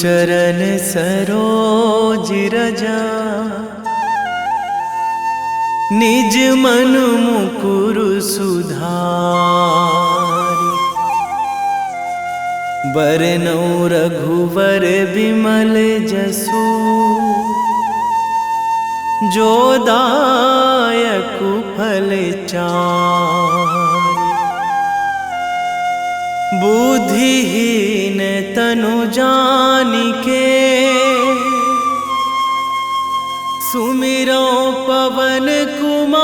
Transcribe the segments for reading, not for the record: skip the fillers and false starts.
चरण सरोज रजा, निज मन मुकुर सुधारि। बरनौ रघुवर बिमल जसु, जो दायक फल चारि। बुद्धिहीन तनु जानिके, सुमिरो पवन कुमार।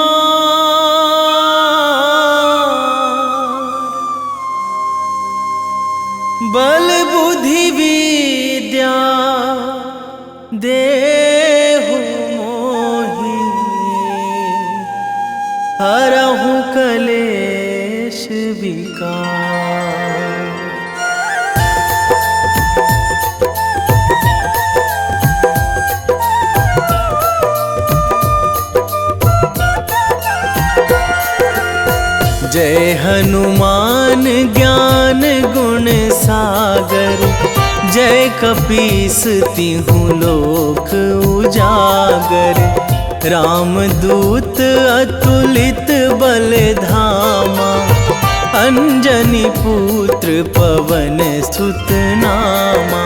बल बुद्धि विद्या देहु मोहि, हरहु कलेश विकार। जय हनुमान ज्ञान गुण सागर, जय कपीस तिहु लोक उजागर। रामदूत अतुलित बल धामा, अंजनी पुत्र पवन सुत नामा।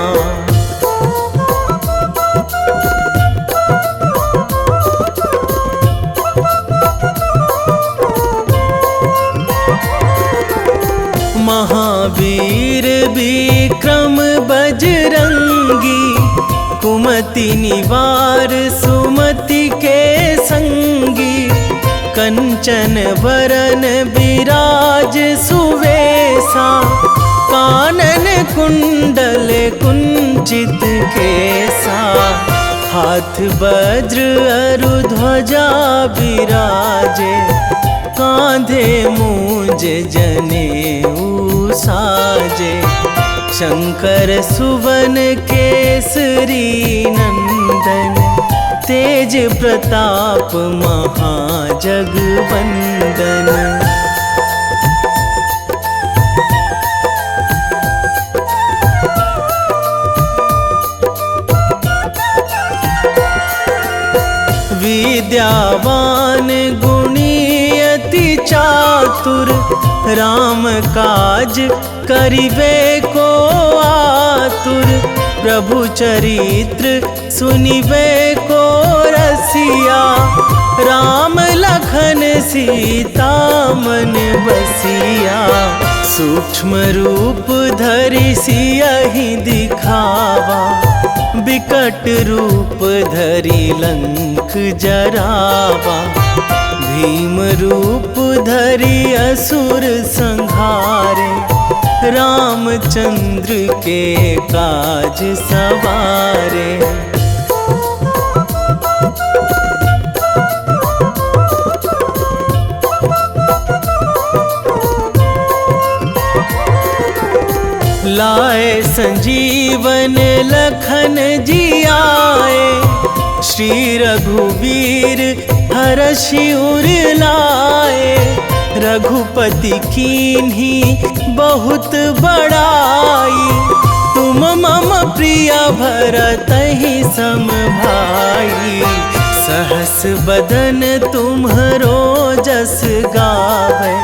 महावीर विक्रम बजरंगी, कुमति निवार सुमति के संगी। कंचन वरन विराज सुवेशा, कानन कुंडल कुंचित केसा। हाथ वज्र अरु ध्वजा विराजे, कांधे मूंज जनेऊ साजे। शंकर सुवन केसरी नंदन, तेज प्रताप महाजगवंदन। विद्यावान गुणी अति चातुर, राम काज करिबे को आतुर। प्रभु चरित्र सुनिबे को रसिया, राम लखन सीता मन बसिया। सूक्ष्म रूप धरि सियहि दिखावा, बिकट रूप धरि लंक जरावा। भीम रूप धरि असुर संहारे, रामचंद्र के काज सवारे। लाए संजीवन लखन जियाए, श्री रघुवीर हरषि उर लाए। रघुपति कीन्ही बहुत बड़ाई, तुम मम प्रिय भरतहि सम भाई। सहस बदन तुम्हरो जस गावै,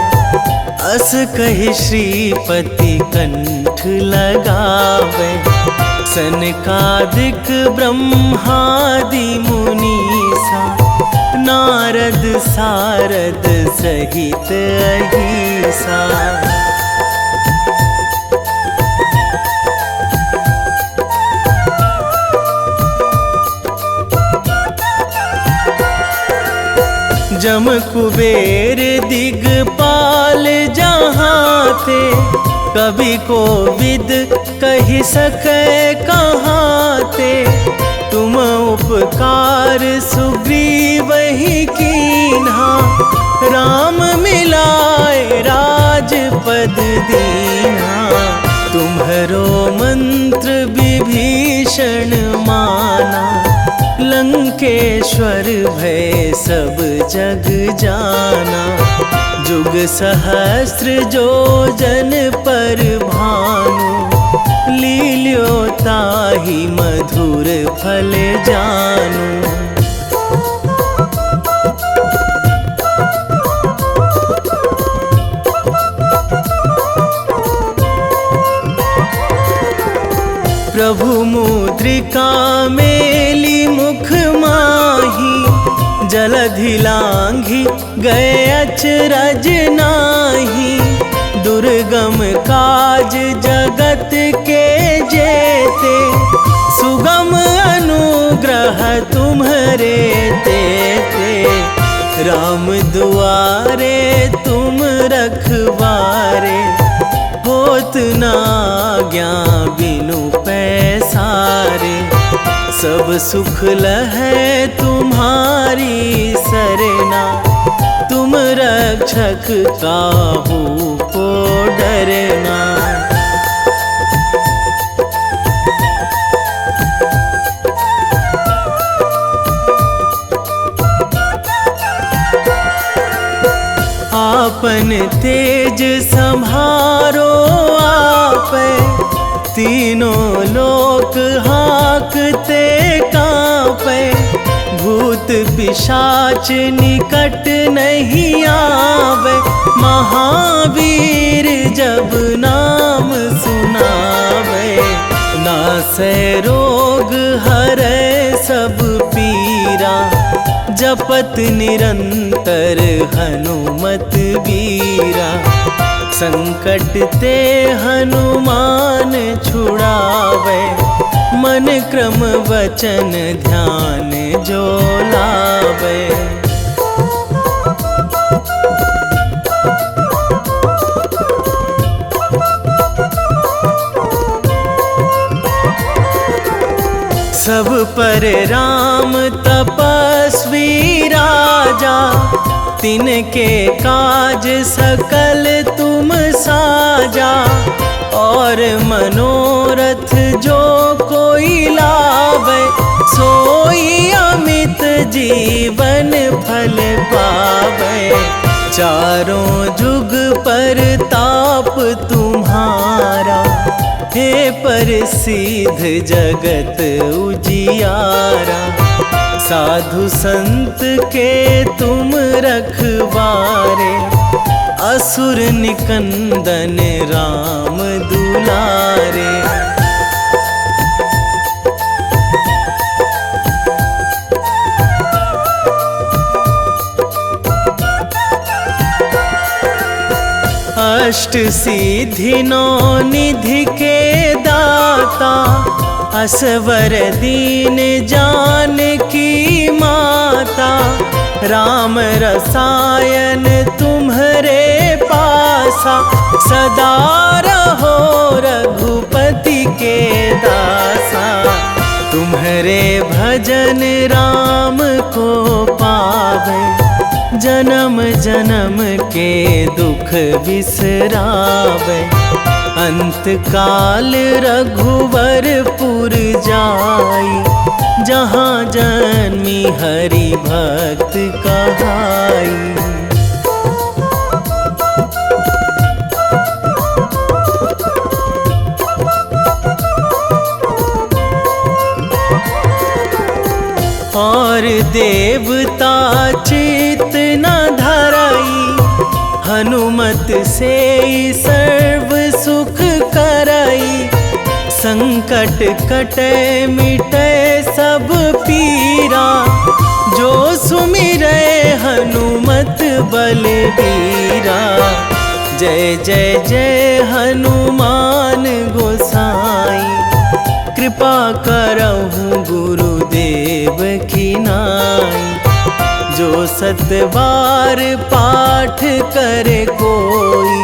अस कहि श्रीपति कंठ लगावै। सनकादिक ब्रह्मादि मुनीसा, नारद सारद सहित अहिसा। जम कुबेर दिगपाल जहाँ थे, कवि कोविद कहि सकै कहाँ थे। तुम उपकार सुग्रीवहि कीन्हा, राम मिलाए राजपद दीन्हा। तुम्हरो मंत्र विभीषण माना, लंकेश्वर भय सब जग जाना। जुग सहस्त्र जो जन पर भानु, लील्यो ताहि मधुर फल जानू। प्रभु मुद्रिका मेली मुख माही, जलधि लांघी गए अचरज नाही। दुर्गम काज जगत के जेते, सुगम अनुग्रह तुम्हरे तेते। राम दुआरे तुम रखवारे, होत ना आज्ञा बिनु पैसारे। सब सुख लहै तुम्हारी सरना, तुम रक्षक काहू को डरना। आपन तेज संभारो आपै, तीनों लोक हाँकते कांपै। भूत पिशाच निकट नहीं आवे, महावीर जब नाम सुनावे। नासै रोग हरै सब पीरा, जपत निरंतर हनुमत बीरा। संकट ते हनुमान छुड़ावे, मन क्रम वचन ध्यान जो लावे। सब पर राम तपस्वी राजा, तिनके काज सकल तुम साजा। और मनोरथ जो कोई लावे, सोई अमित जीवन फल पावे। चारों जुग पर ताप तुम्हारा, हे प्रसिद्ध जगत उजियारा। साधु संत के तुम रखवारे, असुर निकंदन राम दुलारे। अष्ट सिद्धि नौ निधि के दाता, असवर दीन जानकी माता। राम रसायन तुम्हरे पासा, सदा रहो रघुपति के दासा। तुम्हरे भजन राम को पावे, जन्म जन्म के दुख बिसरावे। अंत काल रघुवरपुर जाई, जहाँ जन्मी हरि भक्त कहाई। और देवता चित न धराई, हनुमत से सर्व सुख कराई। संकट कटे मिटे सब पीरा, जो सुमिरै हनुमत बलबीरा। जय जय जय हनुमान गोसाई, कृपा करहु गुरुदेव की नाई। जो सतबार पाठ करे कोई,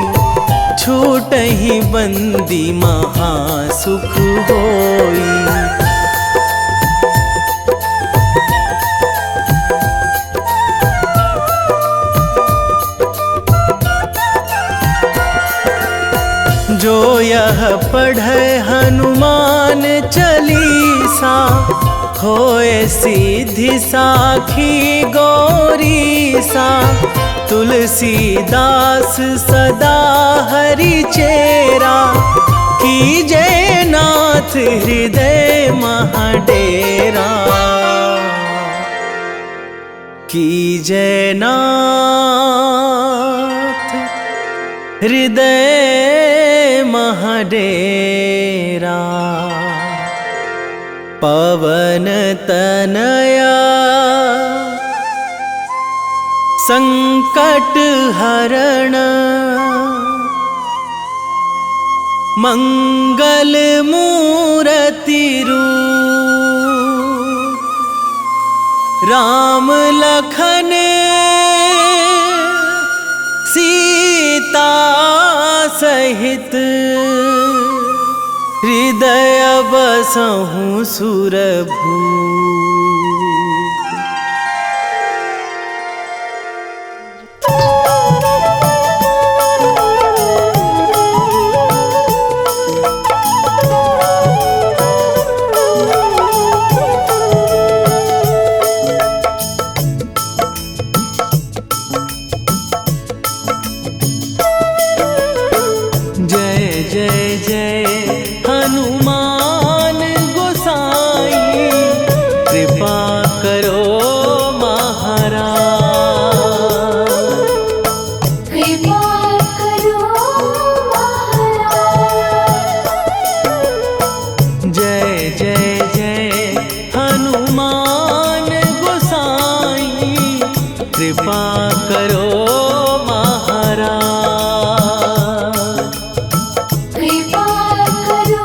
छूटहि बंदी महासुख होई। जो यह पढ़े हनुमान चालीसा, होए सिद्धि साखी गौरीसा। तुलसीदास सदा हरि चेरा, कीजे नाथ हृदय महाडेरा, कीजे नाथ हृदय महाडेरा। पवन तनया संकट हरण, मंगल मूर्ति रूप, राम लखन सीता सहित, हृदय बसहु सुरभूप। जय जय जय हनुमान गोसाई, कृपा करो महाराज, कृपा करो महाराज। जय जय जय हनुमान गोसाई, कृपा करो महाराज, कृपा करो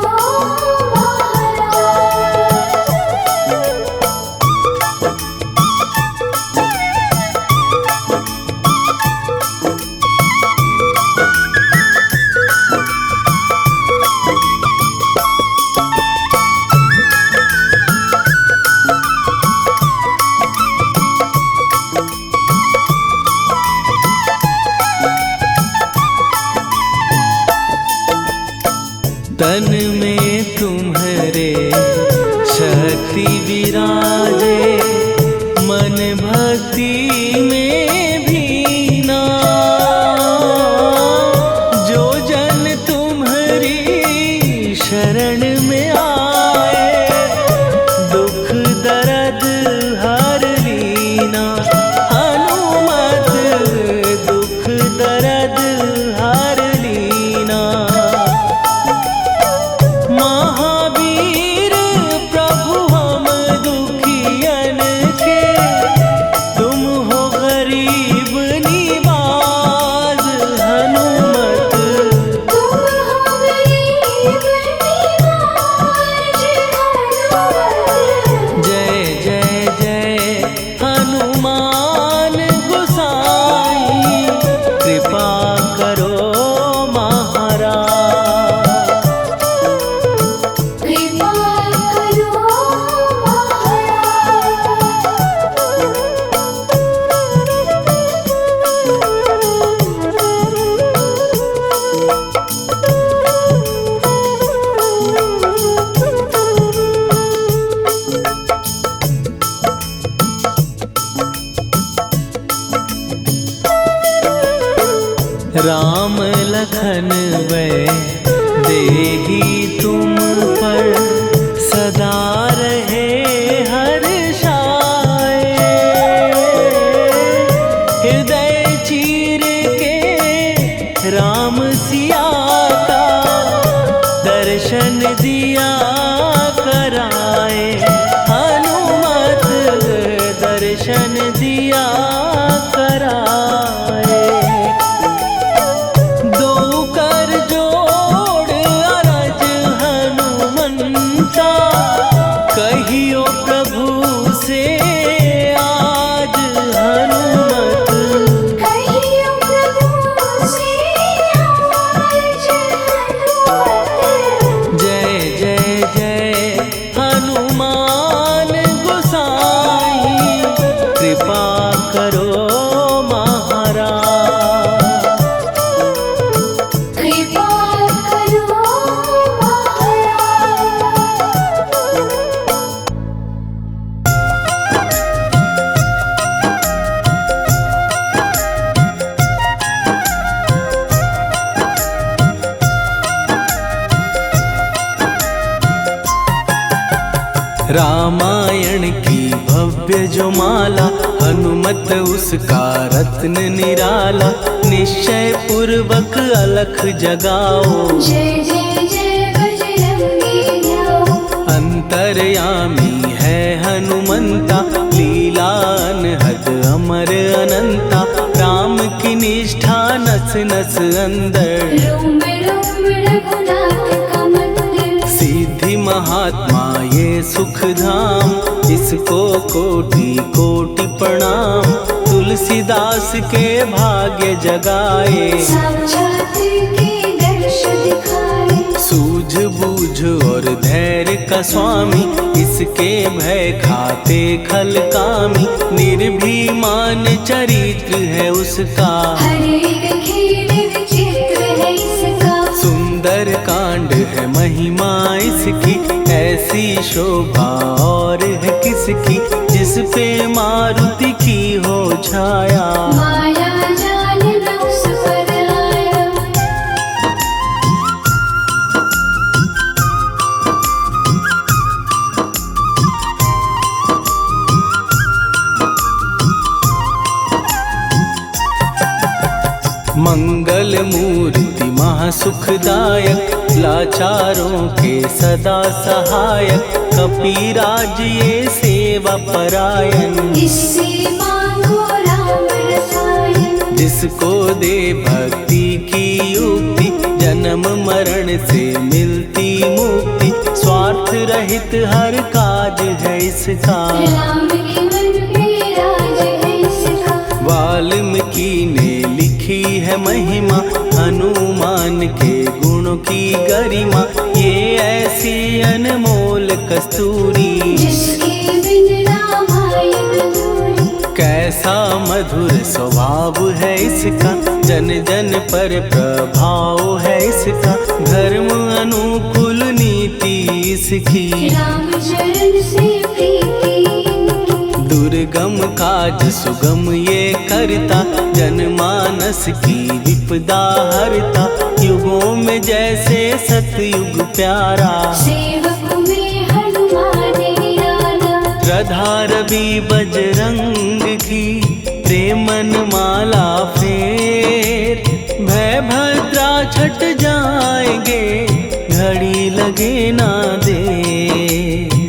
तन में तुम्हारे शक्ति विराजे, मन भक्ति में भीना, जो जन तुम्हारी शरण में आए, दुख दर्द हर लीना। हनुमत दुख दर्द हर लीना, महावीर प्रभु हम दुखियन के, तुम हो गरीब निवाज। हनुमत तुम हो गरीब निवाज। जय जय जय हनुमान गोसाई, कृपा करो महाराज, कृपा करो राम लखन वै देही तुम पर, सदा रहे हर्षाए। हृदय चीर के राम सिया का, दर्शन दिया कराए। हनुमत दर्शन दिया कराए। दो कर जोड़ अरज हनुमंता, रामायण की भव्य जो माला, हनुमत उसका रत्न निराला। निश्चय पूर्वक अलख जगाओ, जय जय जय बजरंगी जाओ। अंतर्यामी है हनुमंता, लीला अनहद अमर अनंता। राम की निष्ठा नस नस अंदर, रोम रोम रघुनाथ का मंदिर। सिद्धि महात्मा ये सुख धाम, इसको कोटि कोटि प्रणाम। तुलसीदास के भाग्य जगाए, साक्षात के दर्श दिखाए। सूझबूझ और धैर्य का स्वामी, इसके भय खाते खल कामी। निर्भीमान चरित्र है उसका, हर एक खेल विचित्र है इसका। सुंदर कांड है महिमा इसकी। ऐसी शोभा और है किसकी, जिस पे मारुति की हो छाया। माया जाल न उस पर आया। मंगल मूर्ति महासुखदायक, लाचारों के सदा सहायक। कपीराज ये सेवा परायण, इससे मांगो राम रसायन। जिसको दे भक्ति की युक्ति, जन्म मरण से मिलती मुक्ति। स्वार्थ रहित हर काज है इसका, राम के मन पे राज है इसका। वाल्मीकि ने लिखी है महिमा, हनुमान के गुणों की गरिमा। ये ऐसी अनमोल कस्तूरी, जिसके बिन रामायण अधूरी। कैसा मधुर स्वभाव है इसका, जन जन पर प्रभाव है इसका। धर्म अनुकूल नीति इसकी, राम चरण से प्रीति इनकी। दुर्गम काज सुगम ये करता, जनमानस की विपदा हरता। युगों में जैसे सतयुग प्यारा, सेवक में हनुमान निराला। श्रद्धा रवि बजरंग की, प्रेमन माला फेर। भय भद्रा छट जाएंगे, घड़ी लगे ना देर।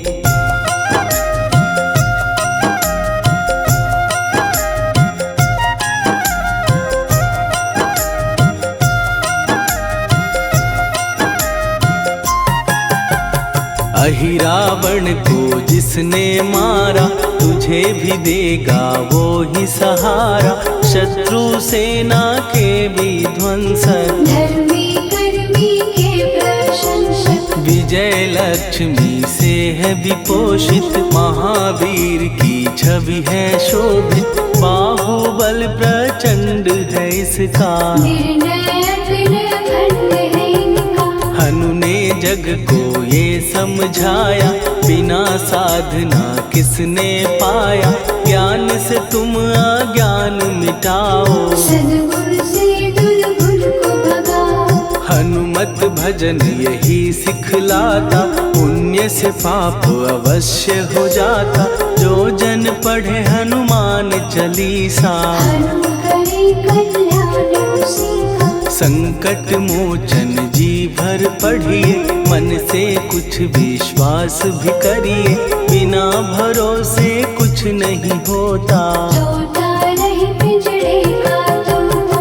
अहिरावण को जिसने मारा, तुझे भी देगा वो ही सहारा। शत्रु सेना के विध्वंसक, धर्मी कर्मी के प्रशंसक। विजय लक्ष्मी से है विपोषित। महावीर की छवि है शोभित, बाहुबल प्रचंड है इसका। निर्णय अतुल खंड है इनका। हनु ने जग को ये समझाया, बिना साधना किसने पाया। ज्ञान से तुम अज्ञान मिटाओ, सद्गुण से दुर्गुण को भगाओ। हनुमत भजन यही सिखलाता, पुण्य से पाप अवश्य हो जाता। जो जन पढ़े हनुमान चालीसा, हनुम करे कल्याण उसी का। संकट मोचन जी भर पढ़िए, मन से कुछ विश्वास भी करिए। बिना भरोसे कुछ नहीं होता, तोता रहे पिंजड़े का तोता।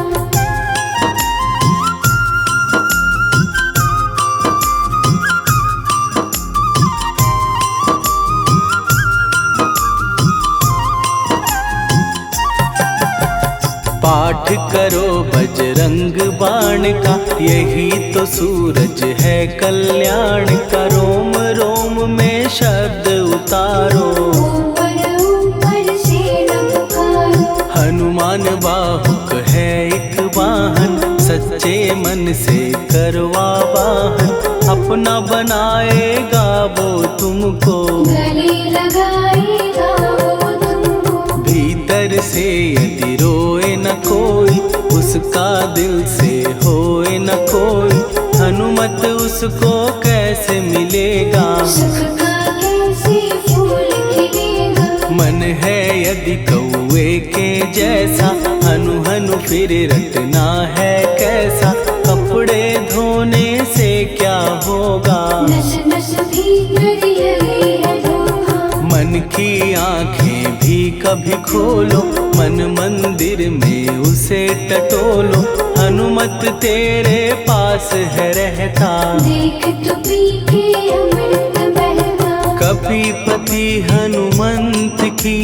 पाठ करो बजरंग बाण का, यही तो सूरज है कल्याण का। रोम रोम में शब्द उतारो, ऊपर ऊपर से न पुकारो। हनुमान बाहुक है एक वाहन, सच्चे मन से करवा वाहन। अपना बनाएगा वो तुमको, गले लगाएगा वो तुमको। भीतर से यदि रोए न कोई, उसका दिल से होए न कोई। हनुमत उसको कैसे मिलेगा, सुख का कैसे से फूल खिलेगा। मन है यदि कौए के जैसा, हनु हनु फिर रटना है कैसा। कपड़े धोने से क्या होगा, नस नस भीतर यही है धोखा। मन की आंखें भी कभी खोलो, मन मंदिर में उसे टटोलो। हनुमत तेरे पास है रहता, देख तो पी के अमृत बहता। कपीपति हनुमंत की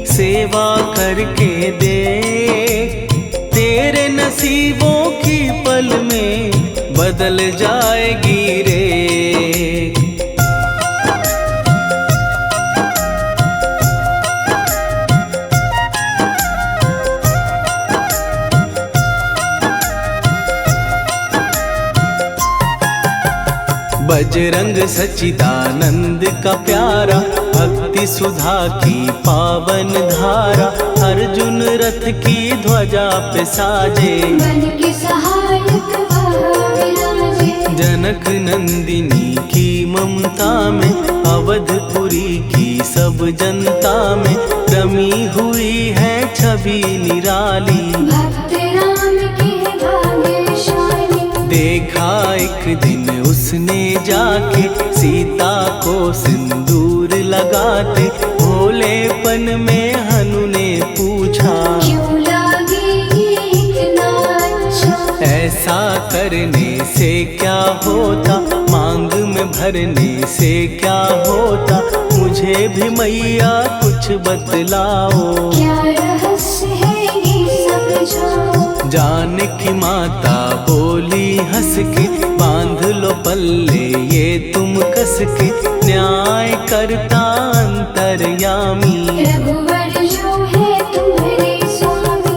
सेवा करके दे, तेरे नसीबों की पल में बदल जाएगी रे। बजरंग सच्चिदानंद का प्यारा, भक्ति सुधा की पावन धारा। अर्जुन रथ की ध्वजा पे साजे, बन के सहायक वहाँ विराजे। जनक नंदिनी की ममता में, अवधपुरी की सब जनता में रमी हुई है छवि निराली। भक्त राम के भाग्यशाली, देखा एक दिन उसने जाके सीता को सिंदूर लगाते। भोलेपन में हनु ने पूछा, क्यों लागे ये इतना अच्छा। ऐसा करने से क्या होता, मांग में भरने से क्या होता। मुझे भी मैया कुछ बतलाओ, क्या रहस्य है ये समझाओ। जानकी माता बोली हंस के, बांध लो पल्ले ये तुम कस के। न्याय करता अंतर्यामी, रघुवर जो है तुम्हारे स्वामी।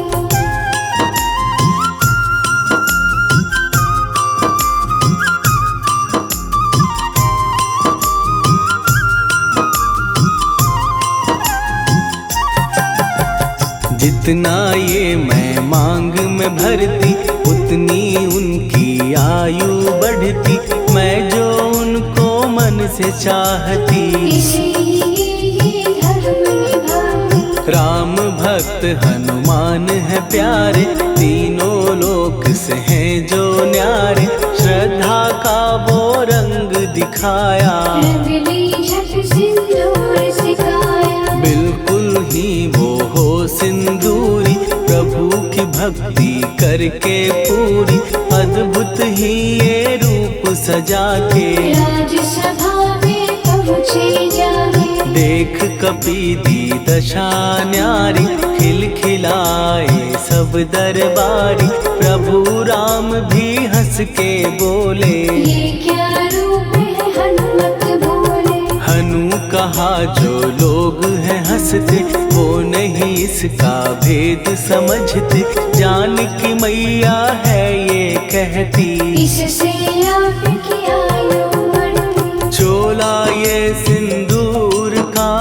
जितना ये मैं मांग में भरती, उतनी उनकी आयु बढ़ती। मैं जो उनको मन से चाहती, इसलिए धर्म निभाती। राम भक्त हनुमान है प्यारे, तीनों लोक से हैं जो न्यारे। श्रद्धा का वो रंग दिखाया, रंग ली झट सिंदूर सिखाया। बिल्कुल ही वो हो सिंदूरी, प्रभु की भक्ति करके पूरी। अद्भुत ही ये रूप सजा के, राजसभा में पहुँचे जाके। देख कपीदी दशा न्यारी, खिलखिलाए सब दरबारी। प्रभु राम भी हंस के बोले, ये क्या रूप है हनुमत बोले। हनु कहा जो लोग हैं हंसते, वो नहीं इसका भेद समझते। जानकी मैया है ये कहती, इससे आपकी आयु बढ़ती। चोला ये सिंदूर का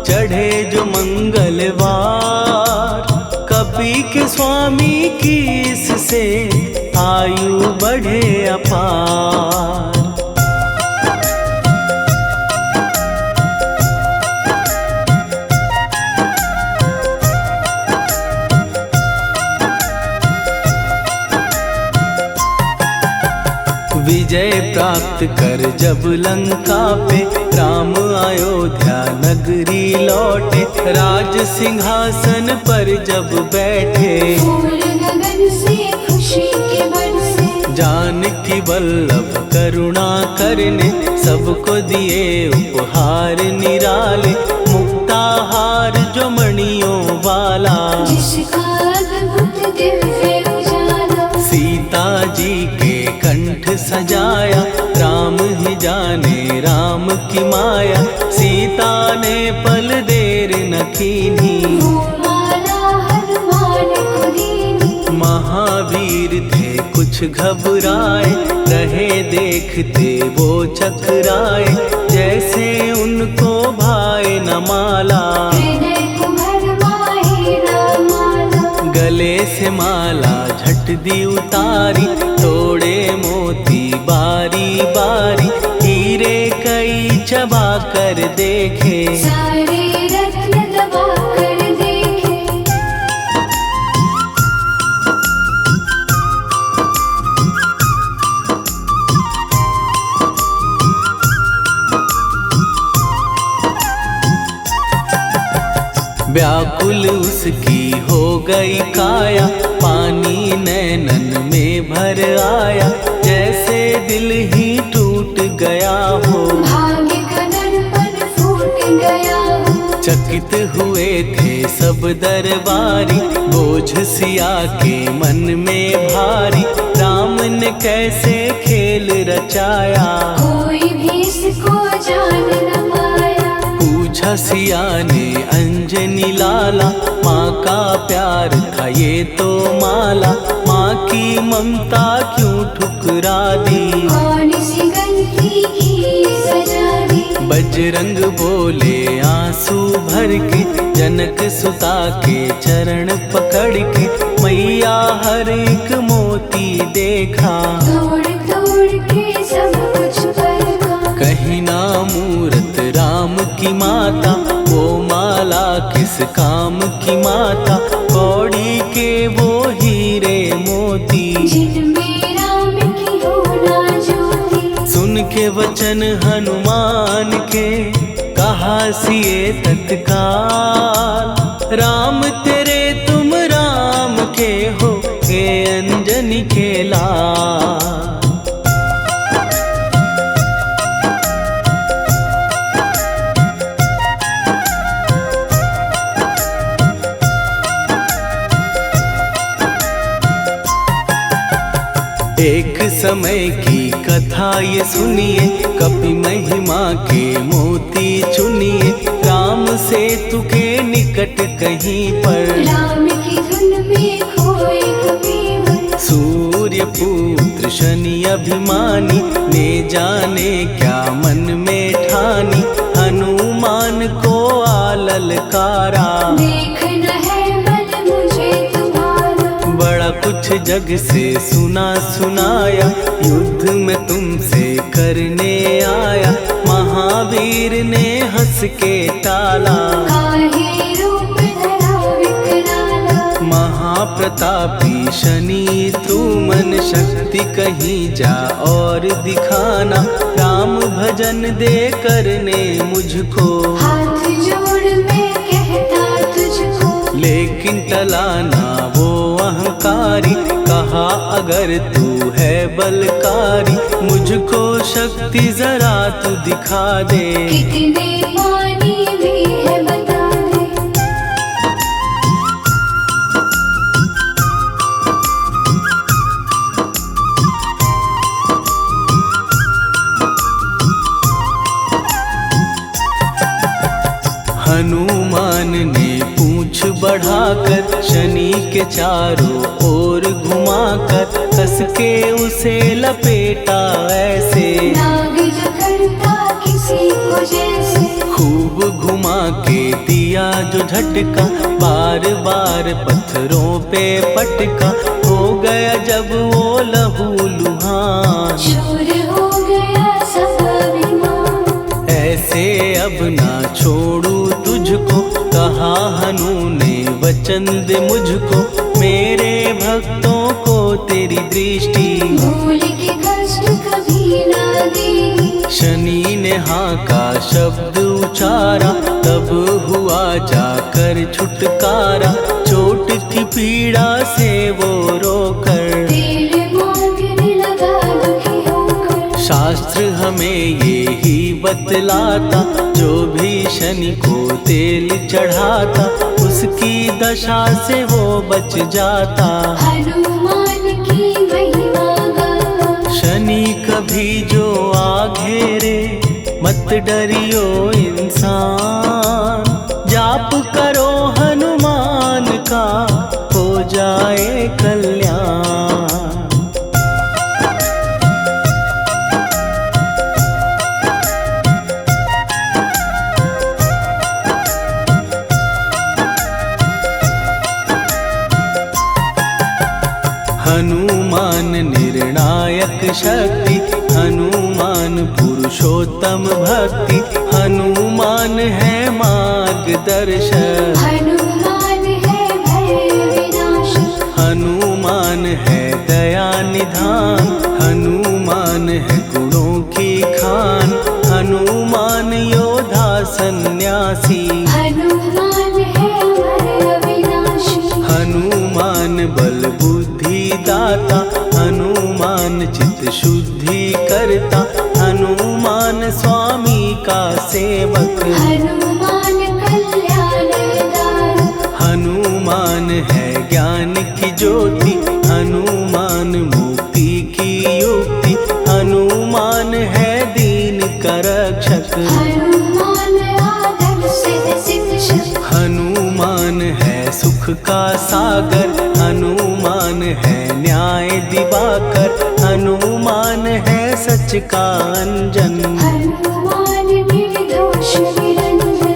चढ़े जो मंगलवार। कपी के स्वामी की इससे आयु बढ़े अपार। विजय प्राप्त कर जब लंका पे, राम अयोध्या नगरी लौटे। राज सिंहासन पर जब बैठे, फूल गगन से खुशी के बरसे। जानकी वल्लभ करुणा करने, सबको दिए उपहार निराले। मुक्ताहार जो मणियों वाला, जिसका अद्भुत दिव्य उजाला। सीता जी के कंठ सजाया। राम ही जाने राम की माया, सीता ने पल देर न कीन्ही। वो माला हनुमान को दीनी। महावीर थे कुछ घबराए, रहे देखते वो चकराए। जैसे उनको भाए न माला, हृदय को भरमाए रामाला। गले से माला झट दी उतारी। तोड़े मोती बारी बारी, हीरे कई चबा कर देखे। सारे रत्न दबा कर देखे। व्याकुल उसकी हो गई काया, पानी नैनन में भर आया, जैसे दिल ही टूट गया हो। भाग्य का दर्पण फूट गया हो। चकित हुए थे सब दरबारी, बोझ सिया के मन में भारी, राम ने कैसे खेल रचाया। कोई भी इसको जान न पाया। पूछा सिया ने अंजनी लाला, माँ का प्यार था ये तो माला, माँ की ममता क्यों ठुकरा दी। कौन सी गलती की सजा दी। बजरंग बोले आंसू भर के, जनक सुता के चरण पकड़ के, मैया हर एक मोती देखा। तोड़ तोड़ के सब कुछ परखा। कहीं ना मूरत राम की माता, वो माला किस काम की माता, कौड़ी के वो हीरे मोती, जिनमें राम की हो ना ज्योति। सुन के वचन हनुमान के, कहा सिए तत्काल, राम तेरे तुम राम के हो, हे अंजनी के लाल। एक समय की कथा ये सुनिए, कपि महिमा के मोती चुनिए, राम सेतु के निकट कहीं पर, राम की धुन में खोए कबीर। सूर्य पुत्र शनि अभिमानी, ने जाने क्या मन में ठानी, हनुमान को आललकारा। देखना है बल मुझे तुम्हारा। बड़ा कुछ जग से सुना सुनाया, युद्ध में तुमसे करने आया, महावीर ने हंस के टाला। काहे रूप धरा विकराला। महाप्रतापी शनि तू मन शक्ति कहीं जा और दिखाना, राम भजन दे करने मुझको। हाथ जोड़ मैं कहता तुझको। लेकिन टलाना वो अहंकारी, कहा अगर तू है बलकारी, मुझको शक्ति जरा तू दिखा दे। कितने पानी भी है बता दे। हनुमान ने पूंछ बढ़ाकर, शनि के चारों ओर घुमाकर, कस के उसे लपेटा ऐसे। नाग जो करता किसी को जैसे। खूब घुमा के दिया जो झटका, बार बार पत्थरों पे पटका, हो गया जब वो लहू लुहान। शूर हो गया सब अभिमान। ऐसे अब ना छोड़ू तुझको, कहा हनु ने वचन दे मुझको, मेरे भक्तों को तेरी दृष्टि। भूल के कष्ट कभी ना देगी। शनि ने हाँ का शब्द उचारा, तब हुआ जाकर छुटकारा, चोट की पीड़ा से वो रोकर। तेल मांगने लगा दुखी होकर। शास्त्र हमें ये ही बतलाता, जो भी शनि को तेल चढ़ाता, उसकी दशा से वो बच जाता। हनुमान की महिमा गाता। शनि कभी जो आ घेरे, मत डरियो इंसान, जाप करो हनुमान का, हो जाए कल्याण। हनुमान निर्णायक शक्ति, हनुमान पुरुष पुरुषोत्तम भक्ति हनुमान है मार्गदर्शक। हनुमान है भय विनाशक। हनुमान है दया निधान, हनुमान है गुणों की खान, हनुमान योद्धा सन्यासी। हनुमान है भय विनाशी। हनुमान बल बुद्धि दाता, हनुमान चित्त शुद्धि करता, हनुमान स्वामी का सेवक। हनुमान कल्याण दायक। हनुमान है ज्ञान की ज्योति, हनुमान मुक्ति की युक्ति, हनुमान है दीन का रक्षक। हनुमान आदर्श शिक्षक। हनुमान है सुख का सागर, हनुमान है न्याय दिवाकर, हनुमान है सच का अंजन। हनुमान निर्दोष निरंजन।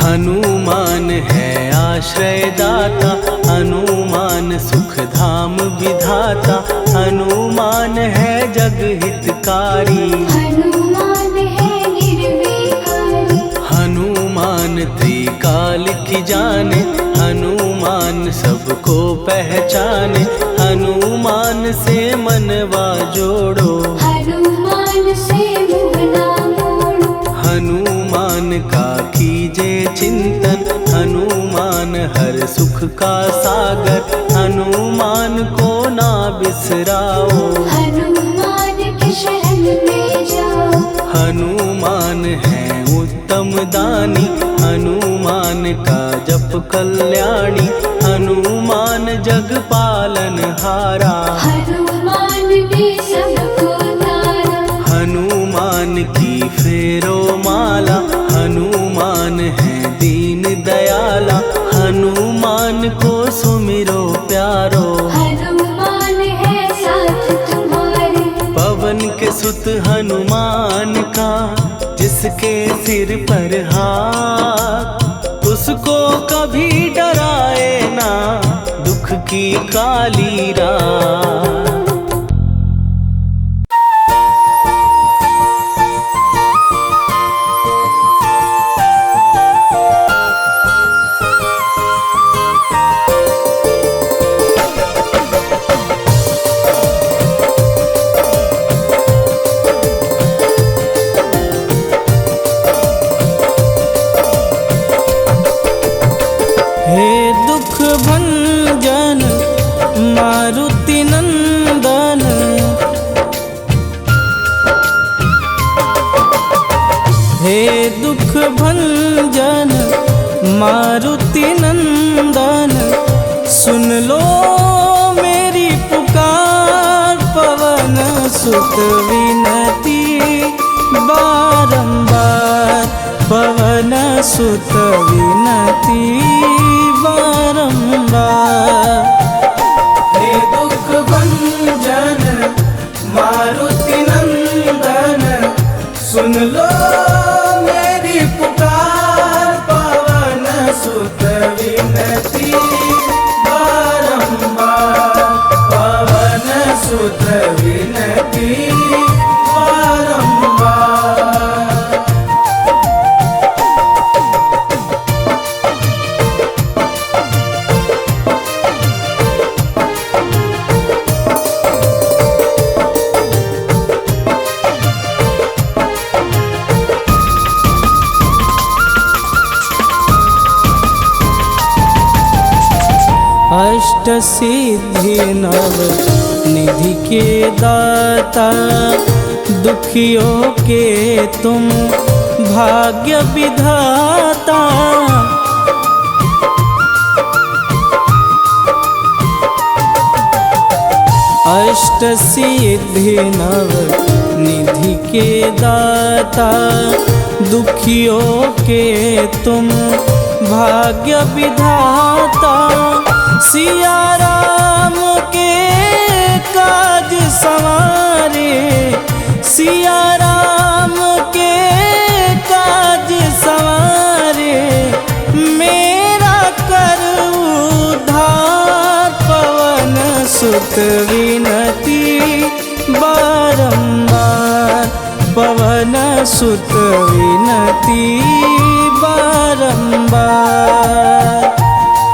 हनुमान है आश्रय दाता, हनुमान सुख धाम विधाता, हनुमान है जग हितकारी। हनुमान है निर्विकारी। हनुमान त्रिकाल की जाने, हनुमान सबको पहचाने, हनुमान से मनवा जोड़ो। हनुमान से मुँह ना मोड़ो। हनुमान का कीजे चिंतन, हनुमान हर सुख का सागर, हनुमान को ना बिसराओ। हनुमान की शरण में जाओ। हनुमान है उत्तम दानी, हनुमान का जप कल्याणी, हनुमान जग पालन हारा। हनुमान ने सबको तारा। हनुमान की फेरो माला, हनुमान है दीन दयाला, हनुमान को सुमिरो प्यारो। हनुमान है साथ तुम्हारे। पवन के सुत हनुमान का, जिसके सिर पर हाथ, उसको कभी डराए ना दुख की काली रात। हे दुख भंजन मारुति नंदन, हे दुख भंजन मारुति नंदन, सुन लो मेरी पुकार, पवन सुत विनती बारंबार, पवन सुत विनती बारंबार। हे दुख भंजन मारुति नंदन, सुन लो मेरी पुकार, पवन सुत विनती बारंबार, पवन सुत विनती बारंबार। अष्ट सिद्धि नव निधि के दाता, दुखियों के तुम भाग्य विधाता। अष्ट सिद्धि नव निधि के दाता, दुखियों के तुम भाग्य विधाता। सिया राम के काज संवारे, सिया राम के काज सुत विनती बारंबार, पवन सुत विनती बारंबार।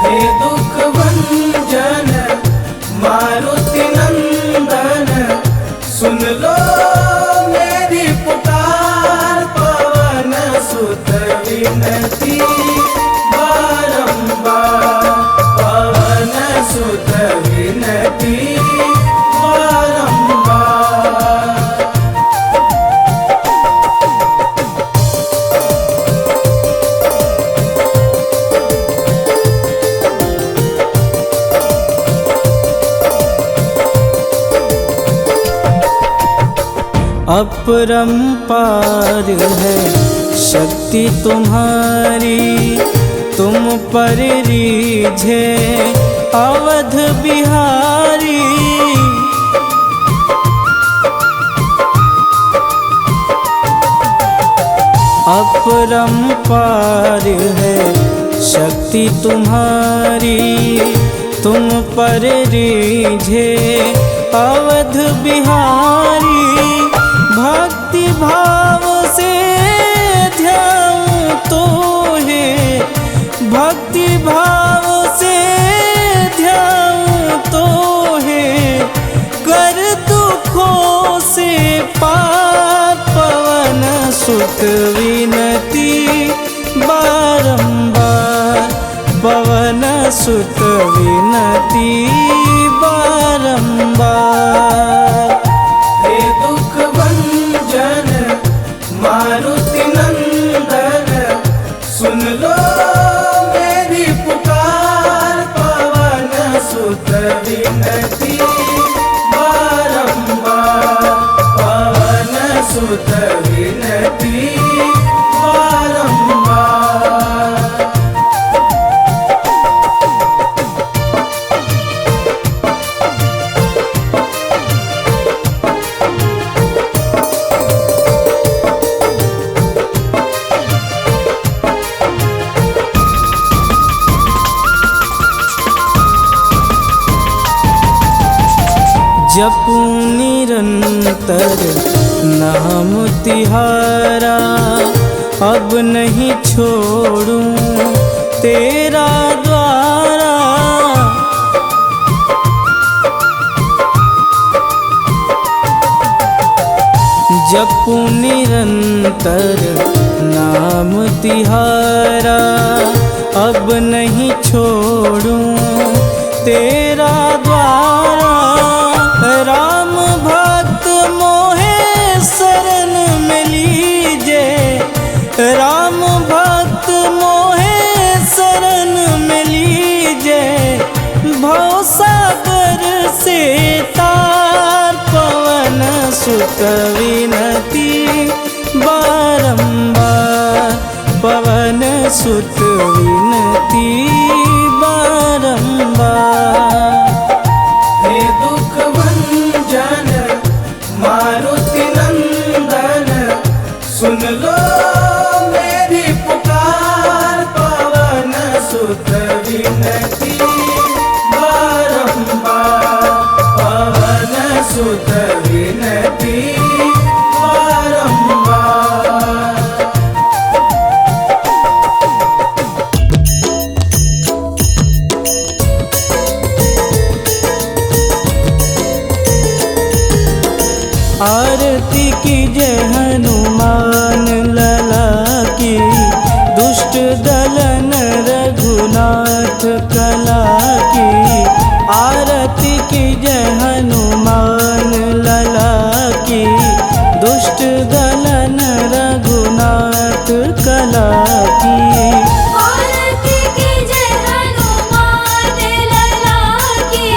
हे दुख भंजन मारुति नंदन, सुन लो मेरी पुकार, पवन सुत विनती बारंबार, पवन सुत विनती बारंबार। अपरंपार है शक्ति तुम्हारी, तुम पर रीझे अवध बिहारी। अपरंपार है शक्ति तुम्हारी, तुम पर रीझे अवध बिहारी। भक्ति भाव से ध्याऊं तो है, भक्ति भाव से ध्याऊं तो है, कर दुखों से पार, पवन सुत विनती बारंबार, पवन सुत विनती बारंबार। हे दुख भंजन मारुति नंदन, सुन लो मेरी पुकार, पवन सुत विनती बारंबार, पवन सुत विनती बारंबार। जपूं निरंतर नाम तिहारा, अब नहीं छोड़ूं तेरा द्वारा। जपूं निरंतर नाम तिहारा, अब नहीं छोड़ूं तेरा द्वारा। राम भक्त मोहे शरण में लीजे, राम भक्त मोहे शरण में लीजे, भवसागर से तार, पवन सुत विनती बारंबार, पवन सुत विनती बारंबार। हे दुख भंजन मारुति नंदन, सुन लो मेरी पुकार, पवन सुत विनती बारंबार, पवन सुत विनती बारंबार। आरती की जय हनुमान लला की, दुष्ट दलन रघुनाथ कला की। आरती की जय हनुमान लला की, दुष्ट दलन रघुनाथ कला की। आरती की जय हनुमान लला की,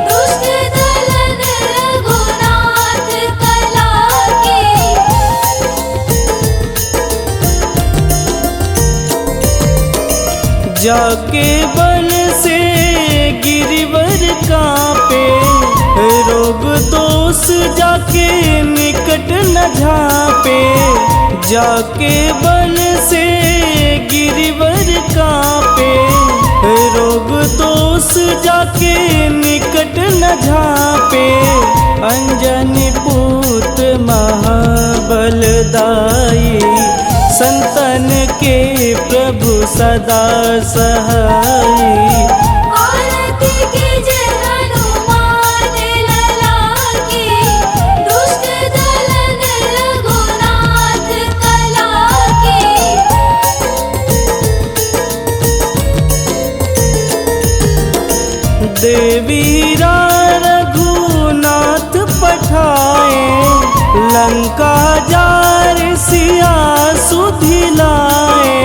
दुष्ट दलन रघुनाथ कला की। जाके बल से गिरिवर कांपे, रोग दोष जाके निकट न झांपे। जाके बल से गिरिवर कांपे, रोग दोष जाके निकट न न झांपे, अंजनी पुत्र महाबलदाई। संतन के प्रभु सदा सहाई। आरती कीजिए हनुमान लला की, दुष्ट दलन रघुनाथ कला की। देवीरा रघुनाथ पठाए, लंका जार सिया सुधिलाए।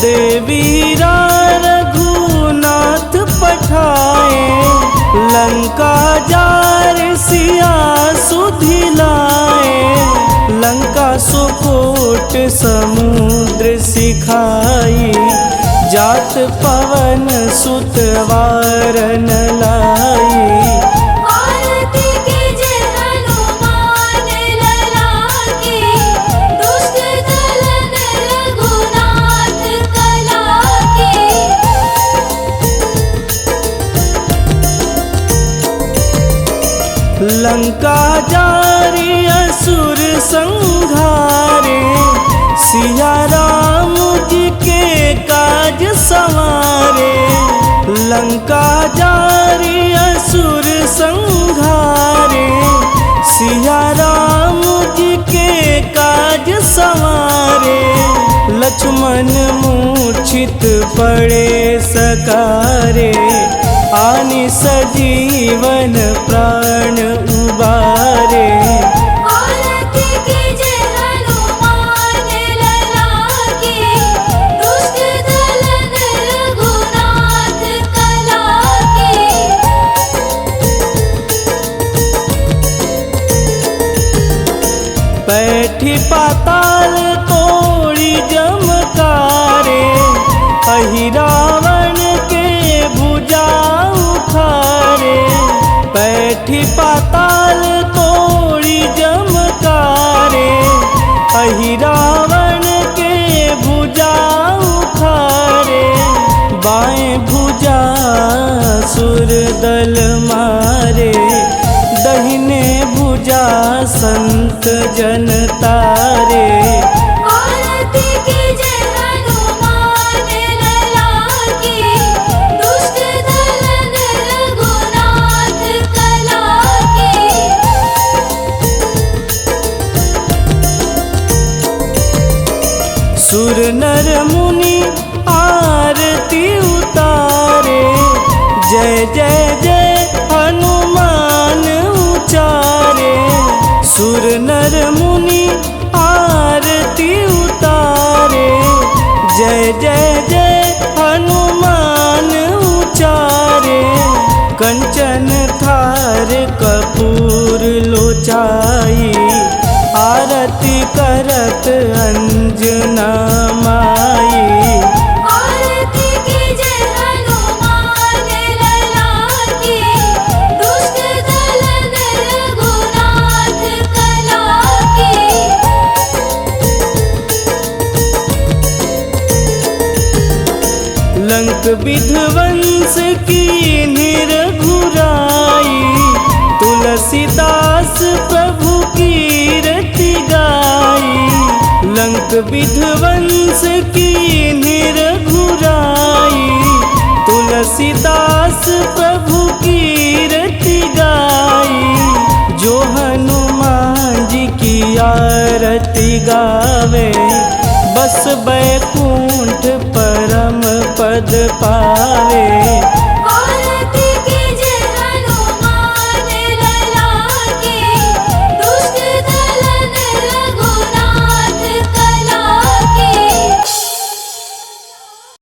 देवीरा रघुनाथ पठाए, लंका जार सिया सुधिलाए। लंका सुकोट समुद्र सिखाई, जात पवन सुत वारन लाई। आरती कीजिए हनुमान लला की, दुष्ट दलन रघुनाथ कला की। लंका जारी असुर संघारे, सिया राम जी के काज संवारे। लंका जारी असुर संघारे, सिया राम जी के काज संवारे। लक्ष्मण मूर्छित पड़े सकारे, आनि सजीवन प्राण उबारे। आरती कीजिए हनुमान लला की, दुष्ट दलन रघुनाथ कला की। बैठी पाताल तोड़ी जमकारे, अहि रावण के भुजा उखारे। बैठी पाताल तोड़ी जमकारे, अहि रावण के भुजा उखारे। बाएं भुजा सुर दल मारे, दहिने भुजा संत जन तारे। आरती कीजिए हनुमान लला की, दुष्ट दलन रघुनाथ कला की। सुर नर मुनि आरती उतारे, जय जय जय हनुमान उचारे। सुर नर मुनि आरती उतारे, जय जय जय हनुमान उचारे। कंचन थार कपूर लोचाई, आरती करत अंजना माई। आरती कीजिए हनुमान लला की, दुष्ट दलन रघुनाथ कला की। लंक विध्वंस की निरघुराई, तुलसीदास प्रभु कीरति गाई। लंक विध्वंस की निरघुराई, तुलसीदास प्रभु कीरति गाई। जो हनुमान जी की आरती गावे, बस बैकुंठ परम पद पावे।